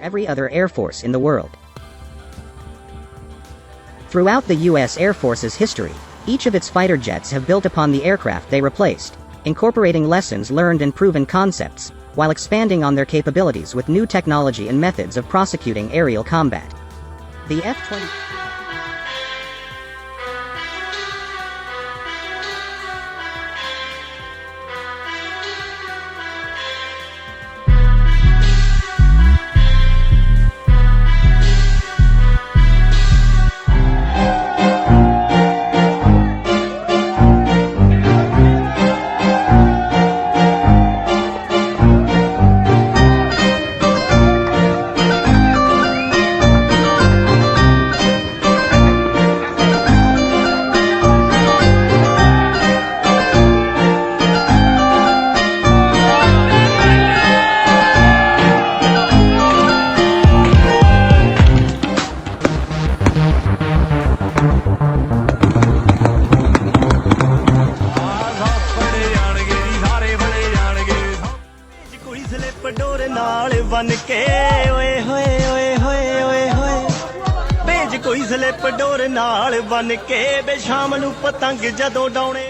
every other air force in the world. Throughout the U.S. Air Force's history, each of its fighter jets have built upon the aircraft they replaced, incorporating lessons learned and proven concepts, while expanding on their capabilities with new technology and methods of prosecuting aerial combat. The F-20 बन के ओए होए ओए होए ओए होए भेज कोई स्लिप डोर नाल बन के बे शाम नू पतंग जदों डाउणे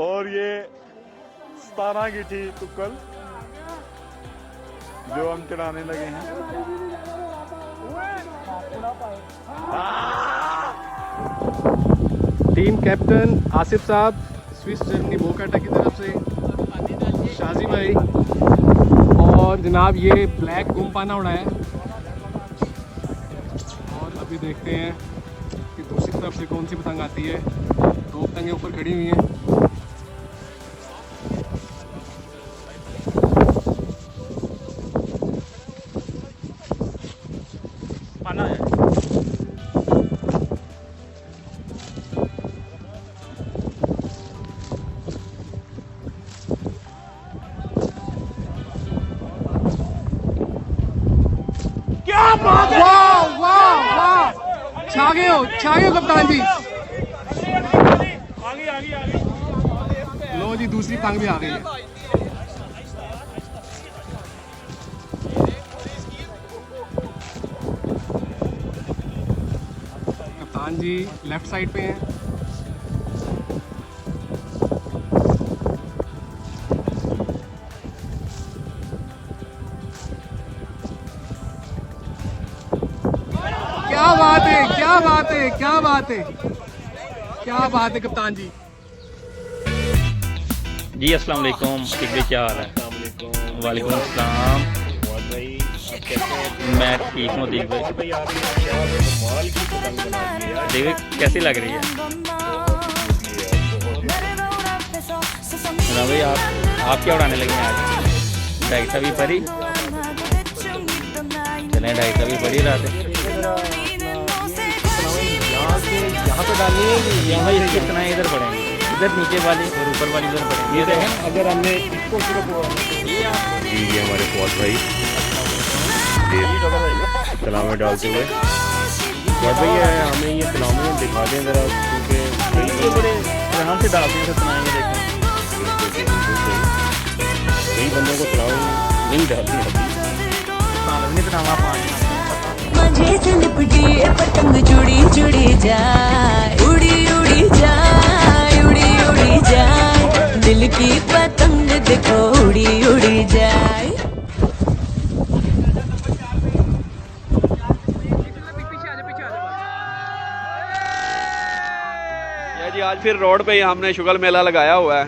और ये 17 की थी तुक्कल जो हम चढ़ाने लगे हैं। टीम कैप्टन आसिफ साहब स्विस जर्मनी बोकाटा की तरफ से, शाजी भाई, और जनाब ये ब्लैक गुमपाना उड़ाया है। और अभी देखते हैं कि दूसरी तरफ से कौन सी पतंग आती है। दो पतंगें ऊपर खड़ी हुई हैं। वाह वाह वाह, छा गए हो कप्तान जी। लो जी, दूसरी पतंग भी आ गई है। कप्तान जी लेफ्ट साइड पे हैं। क्या बात है, क्या बात है, क्या बात है, क्या बात है कप्तान जी। जी अस्सलाम वालेकुम, ठीक है, क्या हाल है? वालेकुम अस्सलाम। मैं ठीक हूँ दीप भाई। देखिए कैसी लग रही है भाई। आप क्या उड़ाने लगे हैं आज? डाइटा भी परी, चले डाइटा भी परी रहा थे। यहाँ पे डालनी है कि यहाँ इसके इतना इधर पड़ेंगे, इधर नीचे वाली और ऊपर वाली इधर पड़ेंगे। ये देखें, अगर हमने इसको सिर्फ ये हमारे फौज भाई तलाव में डालते हुए फौज भाई हमें ये तलाव में दिखा दें ज़रा, क्योंकि बड़े यहाँ से डालते हैं तनाएंगे। देखें कई बंदों को तलाव नहीं डालती नहीं तनावा पानी मुझे से लिपटी पतंग जुड़ी जुड़ी जाए, उड़ी उड़ी जाए, उड़ी उड़ी जाए, दिल की पतंग देखो उड़ी उड़ी जाए। जी आज फिर रोड पे ही हमने शुगल मेला लगाया हुआ है।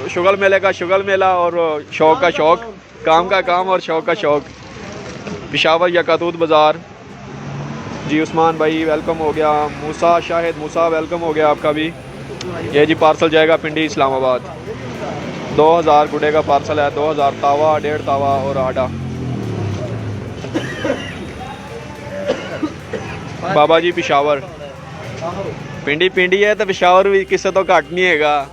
शुगल मेले का शुगल मेला और शौक का शौक, काम का काम और शौक का शौक। पेशावर यकातूत बाज़ार जी। उस्मान भाई वेलकम हो गया। मूसा शाहिद मूसा वेलकम हो गया आपका भी। ये जी पार्सल जाएगा पिंडी इस्लामाबाद। 2000 गुडे का पार्सल है, 2000 तावा, 1.5 तावा और आटा। ਬਾਬਾ ਜੀ ਪਿਸ਼ਾਵਰ ਪਿੰਡੀ ਪਿੰਡੀ ਹੈ ਤੇ ਪਿਸ਼ਾਵਰ ਵੀ ਕਿਸੇ ਤੋਂ ਘੱਟ ਨਹੀਂ ਹੈਗਾ।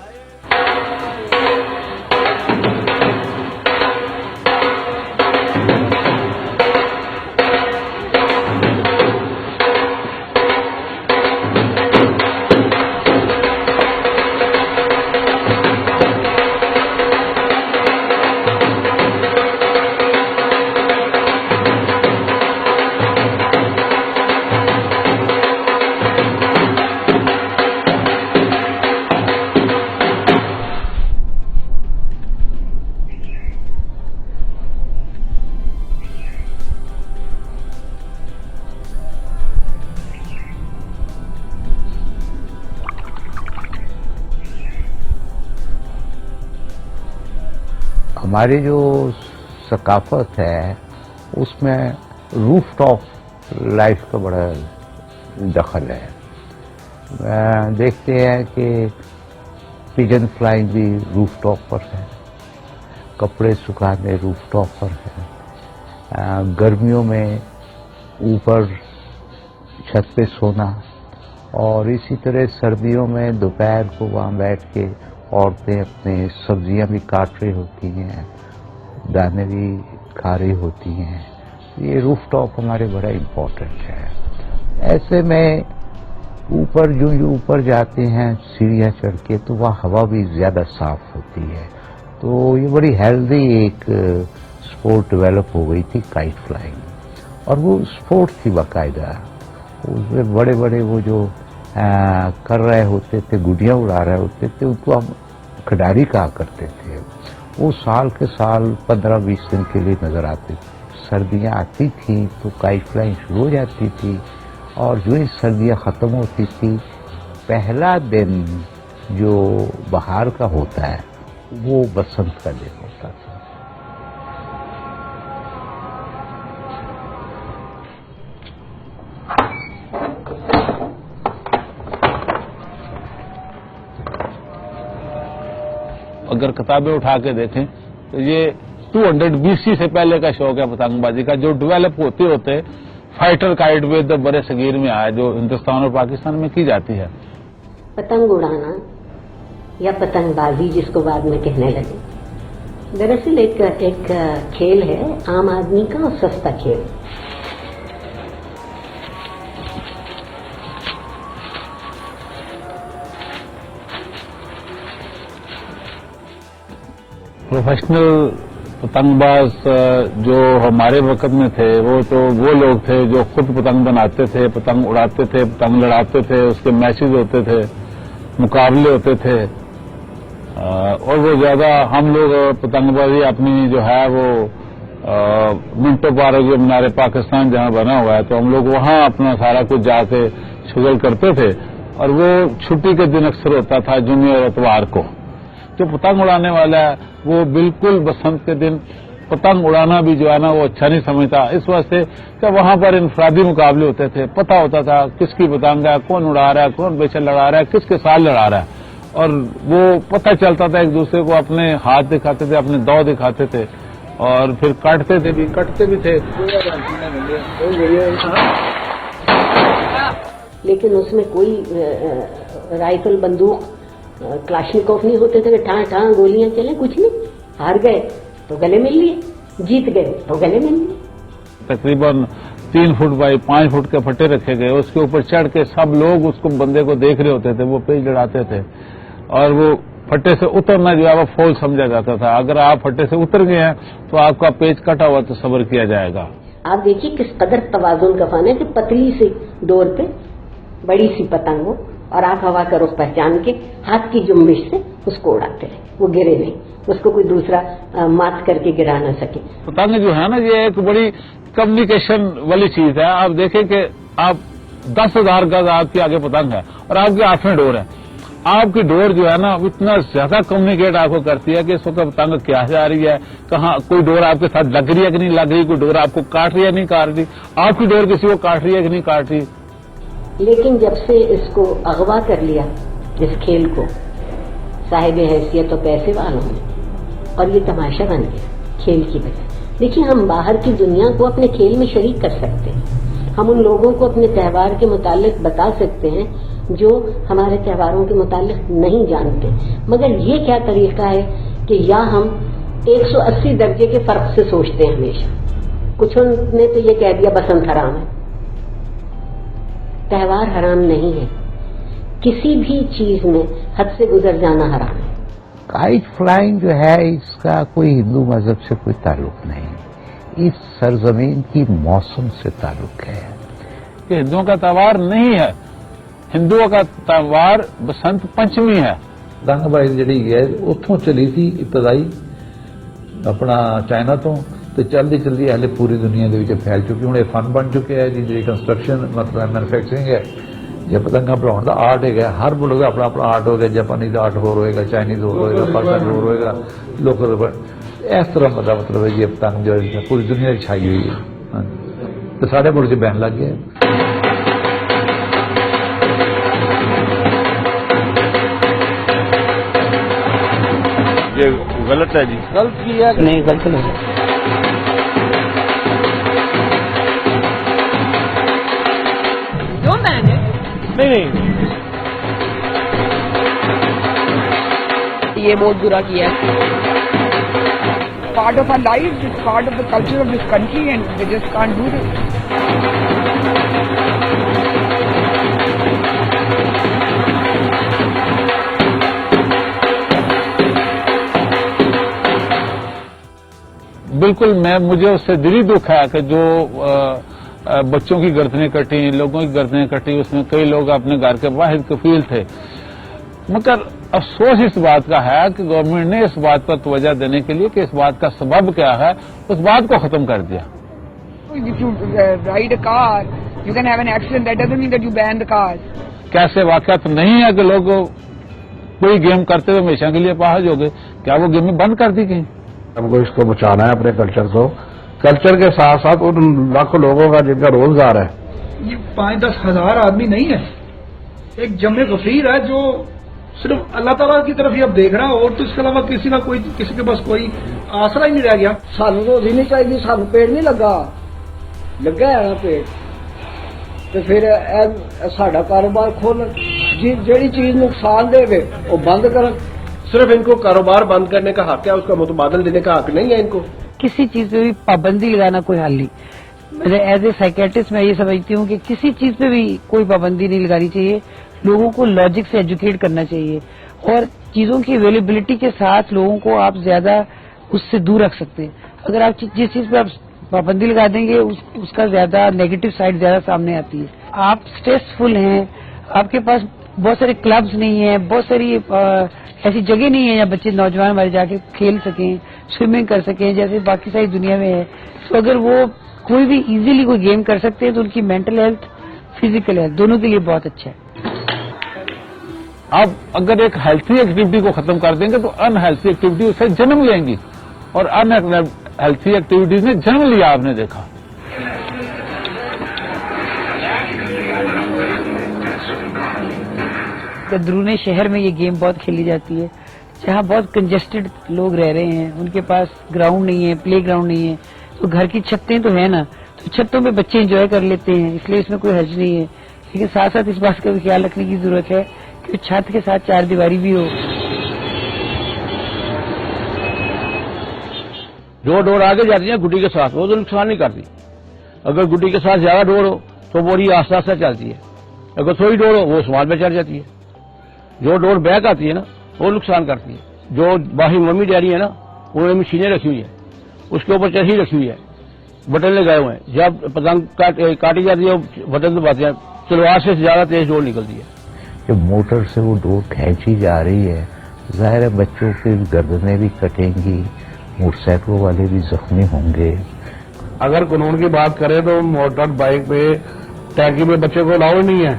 हमारी जो सकाफत है उसमें रूफ टॉप लाइफ का बड़ा दखल है। देखते हैं कि पिजन फ्लाइंग भी रूफ टॉप पर है, कपड़े सुखाने रूफ टॉप पर है, गर्मियों में ऊपर छत पे सोना, और इसी तरह सर्दियों में दोपहर को वहाँ बैठ के औरतें अपने सब्जियां भी काट रही होती हैं, दाने भी खा रही होती हैं। ये रूफ टॉप हमारे बड़ा इम्पोर्टेंट है। ऐसे में ऊपर जो ऊपर जाते हैं सीढ़ियां चढ़ के तो वहाँ हवा भी ज़्यादा साफ होती है। तो ये बड़ी हेल्दी एक स्पोर्ट डेवलप हो गई थी काइट फ्लाइंग, और वो स्पोर्ट थी बाकायदा। उसमें बड़े बड़े वो जो कर रहे होते थे, गुड़ियाँ उड़ा रहे होते थे, उनको हम खिडारी कहा करते थे। वो साल के साल 15-20 दिन के लिए नजर आते थे। सर्दियाँ आती थी तो काइट फ्लाइंग शुरू हो जाती थी, और जो ही सर्दियाँ ख़त्म होती थी, पहला दिन जो बाहर का होता है वो बसंत का दिन होता था। अगर किताबें उठा के देखें तो ये 200 BC से पहले का शौक है पतंगबाजी का, जो डेवलप होते होते फाइटर काइट विद बड़े सगीर में आया, जो हिंदुस्तान और पाकिस्तान में की जाती है। पतंग उड़ाना या पतंगबाजी जिसको बाद में कहने लगे, दरअसल एक खेल है आम आदमी का और सस्ता खेल। प्रोफेशनल पतंगबाज जो हमारे वक्त में थे वो लोग थे जो खुद पतंग बनाते थे, पतंग उड़ाते थे, पतंग लड़ाते थे, उसके मैचेस होते थे, मुकाबले होते थे। और वो ज्यादा हम लोग पतंगबाजी अपनी जो है वो मिंटो पार्क जो मीनार पाकिस्तान जहां बना हुआ है, तो हम लोग वहां अपना सारा कुछ जाके शुगल करते थे। और वो छुट्टी के दिन अक्सर होता था जुम्मे और इतवार को। जो पतंग उड़ाने वाला है वो बिल्कुल बसंत के दिन पतंग उड़ाना भी जो है ना वो अच्छा नहीं समझता, इस वास्ते कि वहां पर इनफरादी मुकाबले होते थे, पता होता था किसकी पतंग है, कौन उड़ा रहा है, कौन बेचन लड़ा रहा है, किसके साथ लड़ा रहा है, और वो पता चलता था। एक दूसरे को अपने हाथ दिखाते थे, अपने दांव दिखाते थे, और फिर कटते भी थे। लेकिन उसमें कोई राइफल बंदूक क्लाशनिकोव नहीं होते थे कि ठां ठां गोलियां चले, कुछ नहीं। हार गए तो गले मिल लिए, जीत गए तो गले मिल लिए। तकरीबन 3 फुट बाई 5 फुट के फट्टे रखे गए, उसके ऊपर चढ़ के सब लोग उसको बंदे को देख रहे होते थे, वो पेज लड़ाते थे, और वो फट्टे से उतरना जो है वो फौल समझा जाता था। अगर आप फट्टे से उतर गए हैं तो आपका पेज कटा हुआ तो सब्र किया जाएगा। आप देखिए किस कदर तवाजुन का फन है कि पतली सी डोर पे बड़ी सी पतंग हो, और आप हवा का रुख पहचान के हाथ की जुम्बिश से उसको उड़ाते रहे, वो गिरे नहीं, उसको कोई दूसरा मात करके गिरा ना सके। पतंग जो है ना ये एक बड़ी कम्युनिकेशन वाली चीज है। आप देखें कि आप 10,000 गज आपके आगे पतंग है और आपके हाथ में डोर है, आपकी डोर जो है ना इतना ज्यादा कम्युनिकेट आपको करती है कि इस वक्त पतंग क्या जा रही है, कहाँ कोई डोर आपके साथ लग रही है कि नहीं लग रही, कोई डोर आपको काट रही है नहीं काट रही, आपकी डोर किसी को काट रही है कि नहीं काट रही। लेकिन जब से इसको अगवा कर लिया इस खेल को साहिब हैसियत और पैसे वालों ने, और ये तमाशा बन गया खेल की वजह। देखिए हम बाहर की दुनिया को अपने खेल में शरीक कर सकते हैं, ہم ان لوگوں کو اپنے تہوار کے متعلق بتا سکتے ہیں جو ہمارے تہواروں کے متعلق نہیں جانتے، مگر یہ کیا طریقہ ہے کہ یا ہم 180 درجے کے فرق سے سوچتے ہیں ہمیشہ. کچھ نے تو یہ کہہ دیا بسنت حرام ہے. تہوار حرام نہیں ہے، کسی بھی چیز میں حد سے گزر جانا حرام ہے. کائٹ فلائنگ جو ہے اس کا کوئی ہندو مذہب سے کوئی تعلق نہیں، اس سرزمین کی موسم سے تعلق ہے. کہ ہندوؤں کا تہوار نہیں ہے، ہندوؤں کا تہوار بسنت پنچمی ہے. پتنگ بازی جڑی ہے اتوں چلی تھی ابتدائی اپنا چائنا تو چلتی چلتی ہلے پوری دنیا کے پھیل چکی. ہوں یہ فن بن چکے ہے جی کنسٹرکشن مطلب مینوفیکچرنگ ہے یا پتنگا بناؤ کا آرٹ ہے. ہر ملک کا اپنا اپنا آرٹ ہوگا، جاپانیز آرٹ ہو ہوئے گا، چائنیز ہو ہوئے گا، پاکستانی ہو ہوئے گا، لوکل اس طرح مطلب ہے یہ پتنگ جو ہے پوری دنیا کی چھائی ہوئی ہے. تو سارے ملک سے بہن لگ گیا. یہ غلط ہے جی. غلط کیا نہیں، غلط نہیں. نہیں یہ بہت برا کیا ہے. Part of our life, it's part of the culture of this country and we just can't do this. بالکل مجھے اس سے دلی دکھ ہے کہ جو بچوں کی گردنیں کٹی، لوگوں کی گردنیں کٹی، اس میں کئی لوگ اپنے گھر کے واحد کفیل تھے. مگر افسوس اس بات کا ہے کہ گورنمنٹ نے اس بات پر توجہ دینے کے لیے کہ اس بات کا سبب کیا ہے، اس بات کو ختم کر دیا. If you ride a car, you can have an accident. That doesn't mean that you ban the cars. کیسے واقعات نہیں ہے کہ لوگ کوئی گیم کرتے ہوئے ہمیشہ کے لیے پاہج ہو گئے. کیا وہ گیمیں بند کر دی گئی؟ ہم کو اس کو بچانا ہے اپنے کلچر کو. کلچر کے ساتھ ساتھ ان لاکھوں لوگوں کا جن کا روزگار ہے. یہ 5-10 ہزار آدمی نہیں ہے، ایک جمع غفیر ہے جو صرف اللہ تعالیٰ کی طرف ہی اب دیکھ رہا ہے، اور تو اس کے علاوہ کسی کے پاس کوئی آسرا ہی نہیں رہ گیا. سانو روزی نہیں چاہیے، سانو پیڑ نہیں لگا ہے نا پیڑ، تو پھر ساڈا کاروبار کھول جیڑی چیز نقصان دے گے وہ بند کرن. صرف ان کو کاروبار بند کرنے کا حق ہے، اس کا متبادل دینے کا حق نہیں ہے ان کو. کسی چیز پہ بھی پابندی لگانا کوئی حل نہیں. ایز اے سائیکیٹرسٹ میں یہ سمجھتی ہوں کہ کسی چیز پہ بھی کوئی پابندی نہیں لگانی چاہیے. لوگوں کو لاجک سے ایجوکیٹ کرنا چاہیے، اور چیزوں کی اویلیبلٹی کے ساتھ لوگوں کو آپ زیادہ اس سے دور رکھ سکتے ہیں. اگر آپ جس چیز پہ آپ پابندی لگا دیں گے اس کا زیادہ نیگیٹو سائڈ زیادہ سامنے آتی ہے. آپ اسٹریسفل ہیں، آپ کے پاس بہت سارے کلبز نہیں ہیں، بہت ساری ایسی جگہ نہیں ہے جہاں بچے نوجوان ہمارے جا کے کھیل سکیں، سوئمنگ کر سکیں جیسے باقی ساری دنیا میں ہے. تو اگر وہ کوئی بھی ایزیلی کوئی گیم کر سکتے ہیں تو ان کی مینٹل ہیلتھ، فزیکل ہیلتھ دونوں کے لیے بہت اچھا ہے. آپ اگر ایک ہیلتھی ایکٹیویٹی کو ختم کر دیں گے تو ان ہیلتھی ایکٹیویٹی اسے جنم لیں گی، اور ان ہیلتھی ایکٹیویٹیز نے جنم لیا. آپ نے دیکھا اندرون شہر میں یہ گیم بہت کھیلی جاتی ہے، جہاں بہت کنجسٹڈ لوگ رہ رہے ہیں، ان کے پاس گراؤنڈ نہیں ہے، پلے گراؤنڈ نہیں ہے، تو گھر کی چھتیں تو ہیں نا، تو چھتوں پہ بچے انجوائے کر لیتے ہیں، اس لیے اس میں کوئی حرج نہیں ہے. لیکن ساتھ ساتھ اس بات کا بھی خیال رکھنے کی ضرورت ہے کہ چھت کے ساتھ چار دیواری بھی ہو. جو ڈور آگے جاتی ہے گڈی کے ساتھ وہ تو نقصان نہیں کرتی. اگر گڈی کے ساتھ زیادہ ڈور ہو تو بوری آستہ آستہ چلتی ہے، اگر تھوڑی ڈور ہو وہ سوال میں چڑھ جاتی ہے. جو ڈور بیک آتی ہے نا وہ نقصان کرتی ہے. جو باہر ممی ڈیری ہے نا انہوں نے مشینیں رکھی ہوئی ہیں، اس کے اوپر چرخی رکھی ہوئی ہے، بٹن لگائے ہوئے ہیں. جب پتنگ کاٹی جاتی ہے بٹن دباتے ہیں، تلوار سے زیادہ تیز ڈور نکلتی ہے. جب موٹر سے وہ ڈور کھینچی جا رہی ہے، ظاہر ہے بچوں کی گردنیں بھی کٹیں گی، موٹر سائیکلوں والے بھی زخمی ہوں گے. اگر قانون کی بات کریں تو موٹر بائک پہ ٹینکی میں بچے کو الاؤ نہیں ہے.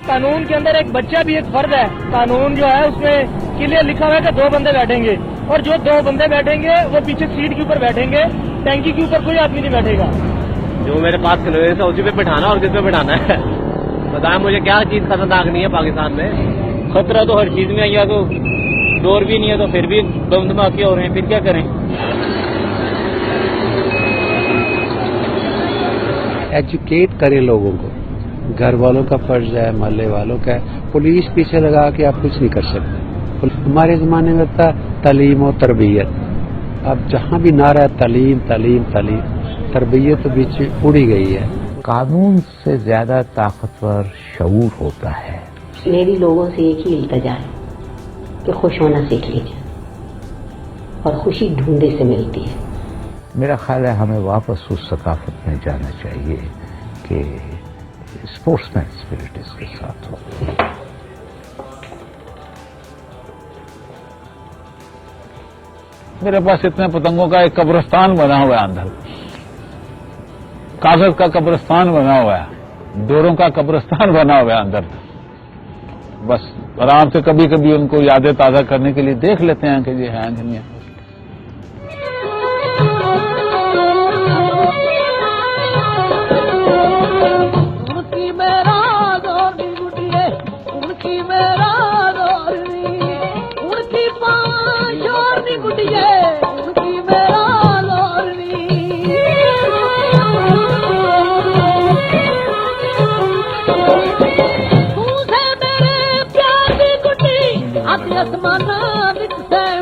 قانون کے اندر ایک بچہ بھی ایک فرد ہے. قانون جو ہے اس میں کلیئر لکھا ہوا ہے کہ 2 بندے بیٹھیں گے، اور جو 2 بندے بیٹھیں گے وہ پیچھے سیٹ کے اوپر بیٹھیں گے، ٹینکی کے اوپر کوئی آدمی نہیں بیٹھے گا. جو میرے پاس کھلونے سے اسی پہ بٹھانا اور کس پہ بٹھانا ہے. بتائیں مجھے کیا چیز خطرناک نہیں ہے پاکستان میں؟ خطرہ تو ہر چیز میں ہے، یا تو ڈور بھی نہیں ہے تو پھر بھی بم دھماکے ہو رہے ہیں، پھر کیا کریں؟ एजुकेट करे लोगों को। घर वालों का फर्ज है, मोहल्ले वालों का है। पुलिस पीछे लगा के आप कुछ नहीं कर सकते। हमारे ज़माने में था तालीम और तरबियत, अब जहाँ भी नारा है तालीम तालीम तालीम, तरबियत तो बीच उड़ी गई है। कानून से ज्यादा ताकतवर शऊर होता है। मेरी लोगों से एक ही इल्तजा है कि खुश होना सीख लीजिए, और खुशी ढूंढे से मिलती है। मेरा ख्याल है हमें वापस उस सकाफत में जाना चाहिए कि स्पोर्ट्समैन स्पिरिट इसके साथ हो। मेरे पास इतने पतंगों का एक कब्रिस्तान बना हुआ है, अंदर कागज का कब्रिस्तान बना हुआ है, डोरों का कब्रिस्तान बना हुआ है अंदर। बस आराम से कभी कभी उनको यादें ताजा करने के लिए देख लेते हैं कि ये है दुनिया। आसमान दिखता है